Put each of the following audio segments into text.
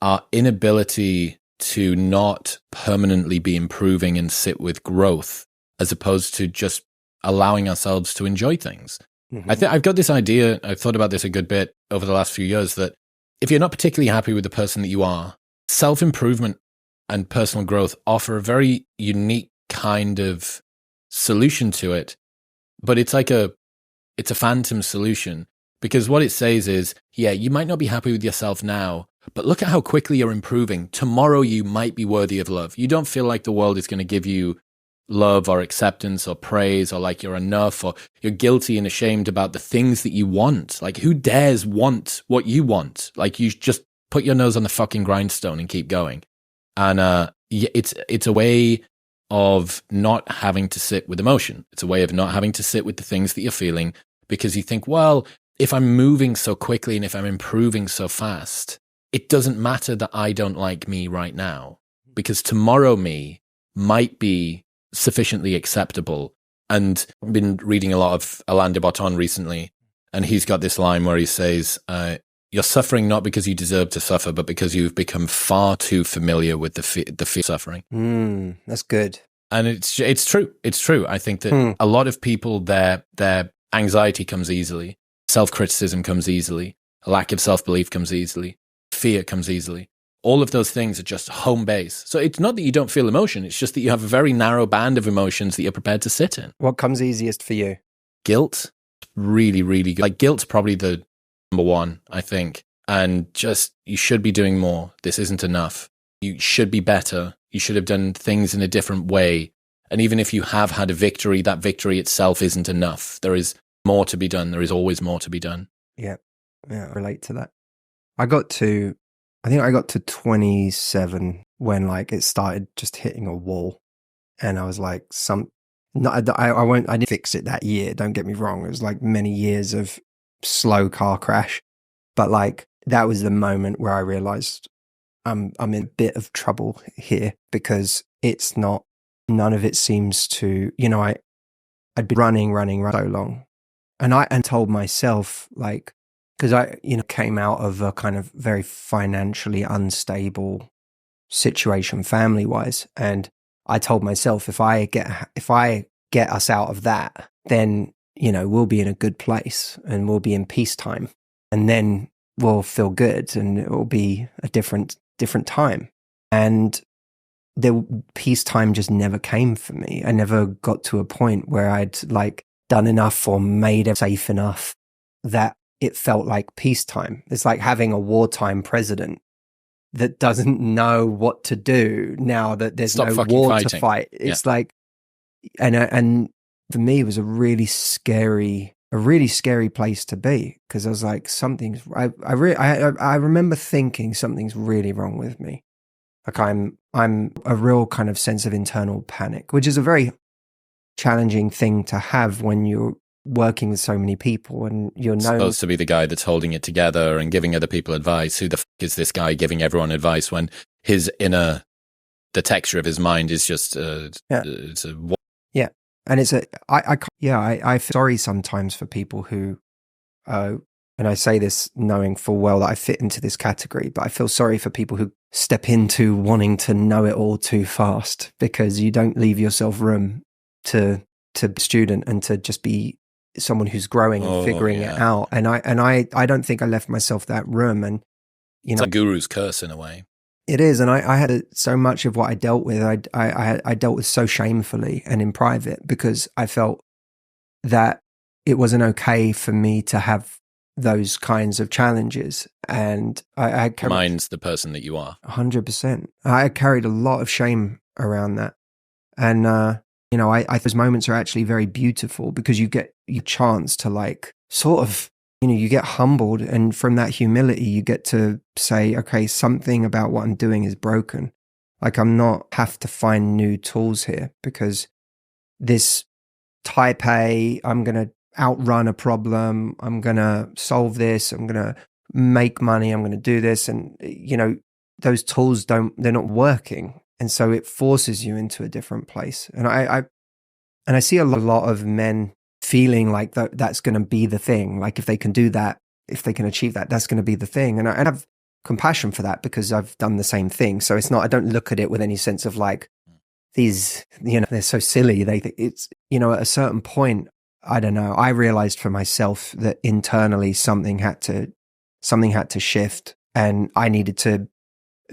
our inability to not permanently be improving and sit with growth, as opposed to just allowing ourselves to enjoy things. Mm-hmm. I've got this idea, I've thought about this a good bit over the last few years, that if you're not particularly happy with the person that you are, self-improvement and personal growth offer a very unique kind of solution to it. But it's a phantom solution, because what it says is, yeah, you might not be happy with yourself now, but look at how quickly you're improving. Tomorrow you might be worthy of love. You don't feel like the world is going to give you love or acceptance or praise, or like you're enough, or you're guilty and ashamed about the things that you want. Like, who dares want what you want? Like, you just put your nose on the fucking grindstone and keep going. And it's a way of not having to sit with emotion. It's a way of not having to sit with the things that you're feeling, because you think, well, if I'm moving so quickly and if I'm improving so fast, it doesn't matter that I don't like me right now, because tomorrow me might be sufficiently acceptable. And I've been reading a lot of Alain de Botton recently, and he's got this line where he says, you're suffering not because you deserve to suffer, but because you've become far too familiar with the fear of suffering. That's good. And it's true. It's true. I think that a lot of people, their anxiety comes easily, self-criticism comes easily, a lack of self-belief comes easily, fear comes easily. All of those things are just home base. So it's not that you don't feel emotion. It's just that you have a very narrow band of emotions that you're prepared to sit in. What comes easiest for you? Guilt, really, really good. Like, guilt's probably the number one, I think. And just, you should be doing more. This isn't enough. You should be better. You should have done things in a different way. And even if you have had a victory, that victory itself isn't enough. There is more to be done. There is always more to be done. Yeah, I relate to that. I think I got to 27 when like it started just hitting a wall, and I was like, I didn't fix it that year. Don't get me wrong. It was like many years of slow car crash, but like that was the moment where I realized I'm in a bit of trouble here, because none of it seems to, I'd been running so long, and told myself, like, because I came out of a kind of very financially unstable situation family wise, and I told myself, if I get us out of that, then we'll be in a good place and we'll be in peacetime, and then we'll feel good and it will be a different time. And peacetime just never came for me. I never got to a point where I'd like done enough or made it safe enough that it felt like peacetime. It's like having a wartime president that doesn't know what to do now that there's no war fighting to fight. It's like, and for me, it was a really scary place to be, because I was like, I remember thinking something's really wrong with me. Like I'm a real kind of sense of internal panic, which is a very challenging thing to have when you're working with so many people and you're supposed to be the guy that's holding it together and giving other people advice. Who the fuck is this guy giving everyone advice when the texture of his mind is just and it's I feel sorry sometimes for people who and I say this knowing full well that I fit into this category, but I feel sorry for people who step into wanting to know it all too fast, because you don't leave yourself room to student and to just be someone who's growing and figuring it out. And I don't think I left myself that room. And it's a guru's curse in a way. It is. And I had so much of what I dealt with, I dealt with so shamefully and in private, because I felt that it wasn't okay for me to have those kinds of challenges. And I carried, mine's the person that you are. 100%. I carried a lot of shame around that. And, those moments are actually very beautiful, because you get your chance to like sort of, you get humbled. And from that humility, you get to say, okay, something about what I'm doing is broken. Like I'm not have to find new tools here, because this type A, I'm going to outrun a problem. I'm going to solve this. I'm going to make money. I'm going to do this. And, those tools they're not working. And so it forces you into a different place. And I see a lot of men feeling like that's going to be the thing. Like if they can do that, if they can achieve that, that's going to be the thing. And I have compassion for that because I've done the same thing. So it's not, I don't look at it with any sense of like, these, they're so silly. It's, at a certain point, I don't know, I realized for myself that internally something had to shift, and I needed to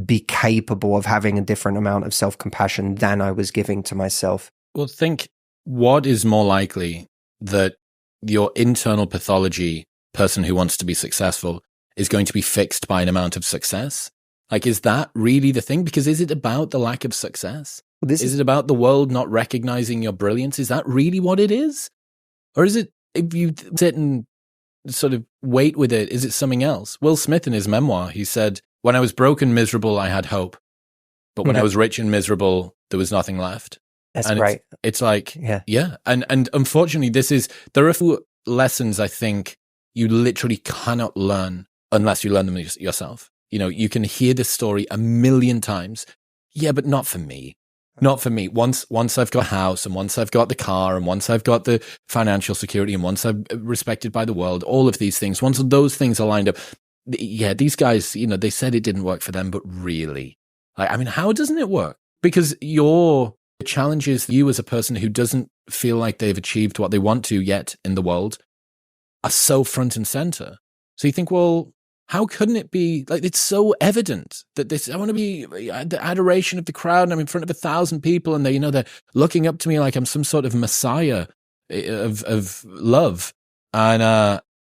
be capable of having a different amount of self-compassion than I was giving to myself. Well, think, what is more likely, that your internal pathology, person who wants to be successful, is going to be fixed by an amount of success? Like, is that really the thing? Because is it about the lack of success? Is it about the world not recognizing your brilliance? Is that really what it is? Or is it, if you sit and sort of wait with it, is it something else? Will Smith, in his memoir, he said, when I was broke and miserable, I had hope. But when I was rich and miserable, there was nothing left. That's and right. It's like, yeah. And unfortunately, there are a few lessons I think you literally cannot learn unless you learn them yourself. You can hear this story a million times. Yeah, but not for me. Not for me. Once I've got a house, and once I've got the car, and once I've got the financial security, and once I'm respected by the world, all of these things, once those things are lined up, yeah, these guys, they said it didn't work for them, but really, how doesn't it work? Because your challenge is you as a person who doesn't feel like they've achieved what they want to yet in the world are so front and center. So you think, well, how couldn't it be? Like, it's so evident that I want to be the adoration of the crowd, and I'm in front of 1,000 people, and they're looking up to me like I'm some sort of messiah of love. And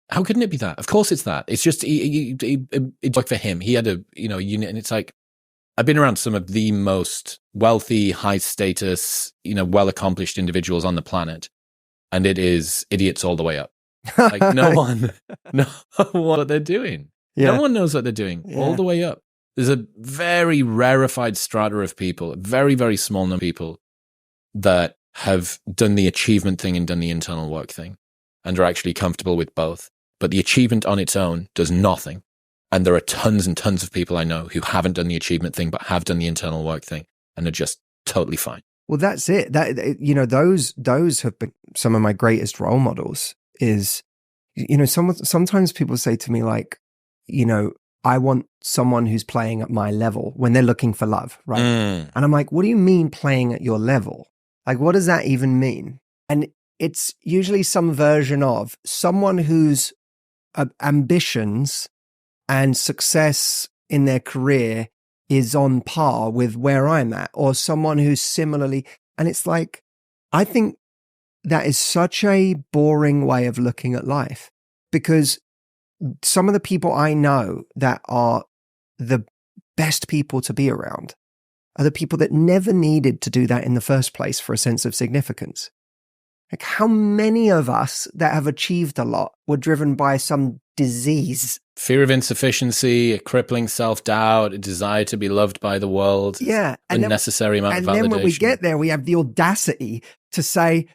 how couldn't it be that? Of course it's that. It's just, it's like for him, he had a, unit, and it's like, I've been around some of the most wealthy, high status, well-accomplished individuals on the planet, and it is idiots all the way up. Like, no one knows what they're doing. Yeah. No one knows what they're doing all the way up. There's a very rarefied strata of people, a very, very small number of people that have done the achievement thing and done the internal work thing and are actually comfortable with both. But the achievement on its own does nothing. And there are tons and tons of people I know who haven't done the achievement thing, but have done the internal work thing and are just totally fine. Well, that's it. Those have been some of my greatest role models. Is, sometimes people say to me like, I want someone who's playing at my level when they're looking for love, right? And I'm like, what do you mean playing at your level? Like, what does that even mean? And it's usually some version of someone whose ambitions and success in their career is on par with where I'm at, or someone who's similarly. And it's like, I think that is such a boring way of looking at life, because some of the people I know that are the best people to be around are the people that never needed to do that in the first place for a sense of significance. Like, how many of us that have achieved a lot were driven by some disease? Fear of insufficiency, a crippling self-doubt, a desire to be loved by the world. Yeah. Unnecessary amount of validation. And then when we get there, we have the audacity to say,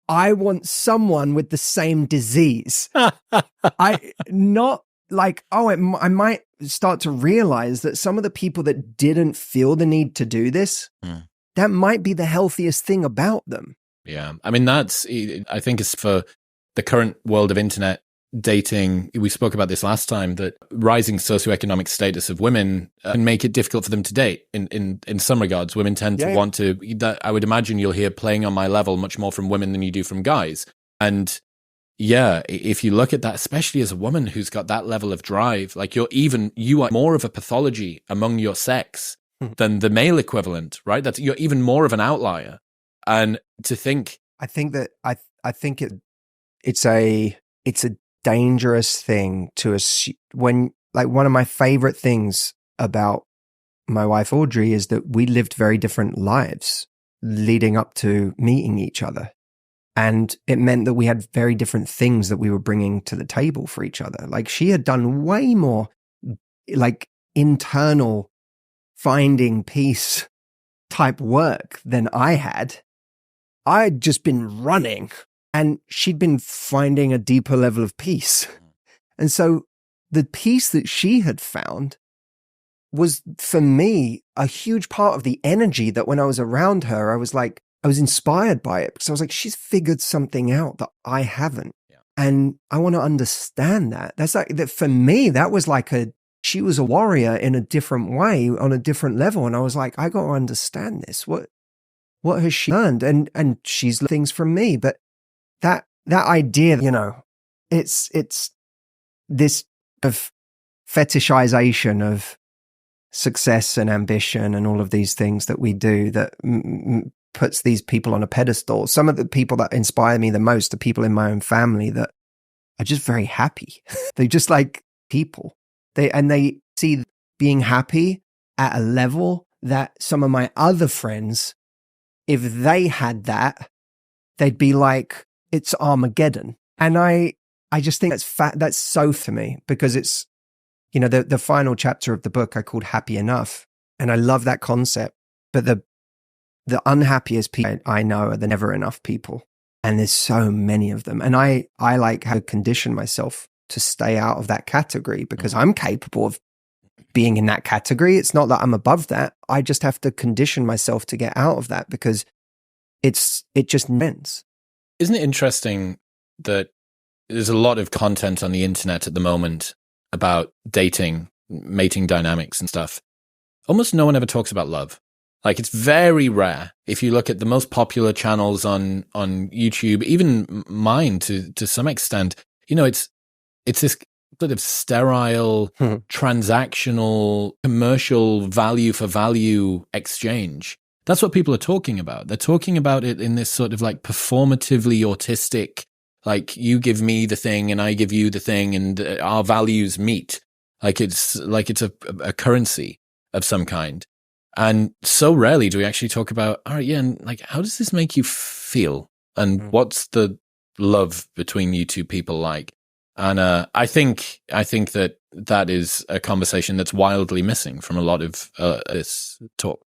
I want someone with the same disease. I might start to realize that some of the people that didn't feel the need to do this, that might be the healthiest thing about them. Yeah. I mean, I think it's for the current world of internet dating. We spoke about this last time, that rising socioeconomic status of women can make it difficult for them to date. In some regards, women tend to want to, I would imagine you'll hear playing on my level much more from women than you do from guys. And yeah, if you look at that, especially as a woman who's got that level of drive, like you are more of a pathology among your sex than the male equivalent, right? You're even more of an outlier. And to think, I think it's a dangerous thing to assume. When, like, one of my favorite things about my wife Audrey is that we lived very different lives leading up to meeting each other, and it meant that we had very different things that we were bringing to the table for each other. Like, she had done way more like internal finding peace type work than I had. I'd just been running, and she'd been finding a deeper level of peace. And so the peace that she had found was, for me, a huge part of the energy that when I was around her, I was inspired by it, because I was like, she's figured something out that I haven't. Yeah. And I want to understand that. That's like, that for me, that was like a she was a warrior in a different way, on a different level. And I was like, I got to understand this. What has she learned? And she's learned things from me. But that idea, you know, it's this of fetishization of success and ambition and all of these things that we do that puts these people on a pedestal. Some of the people that inspire me the most are people in my own family that are just very happy. They're just like people. They see being happy at a level that some of my other friends, if they had that, they'd be like, it's Armageddon. And I just think that's so for me, because it's, you know, the final chapter of the book I called Happy Enough. And I love that concept. But the unhappiest people I know are the never enough people. And there's so many of them. And I like how to condition myself to stay out of that category, because I'm capable of being in that category. It's not that I'm above that. I just have to condition myself to get out of that, because it just ends. Isn't it interesting that there's a lot of content on the internet at the moment about dating, mating dynamics and stuff? Almost no one ever talks about love. Like, it's very rare. If you look at the most popular channels on YouTube, even mine to some extent, you know, it's this sort of sterile, transactional, commercial value for value exchange. That's what people are talking about. They're talking about it in this sort of like performatively autistic, like you give me the thing and I give you the thing and our values meet. Like it's a currency of some kind. And so rarely do we actually talk about, all right, yeah, and like, how does this make you feel? And what's the love between you two people like? And I think that is a conversation that's wildly missing from a lot of this talk.